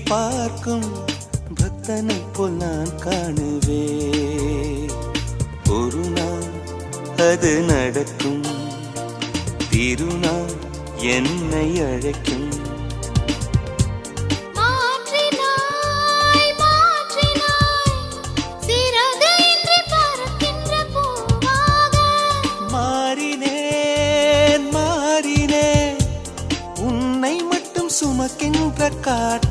பார்க்கும் பக்தனை போல் நான் காணுவே. ஒரு நாள் அது நடக்கும், திருநாள் என்னை அழைக்கும். சுமக்கின்ற காற்று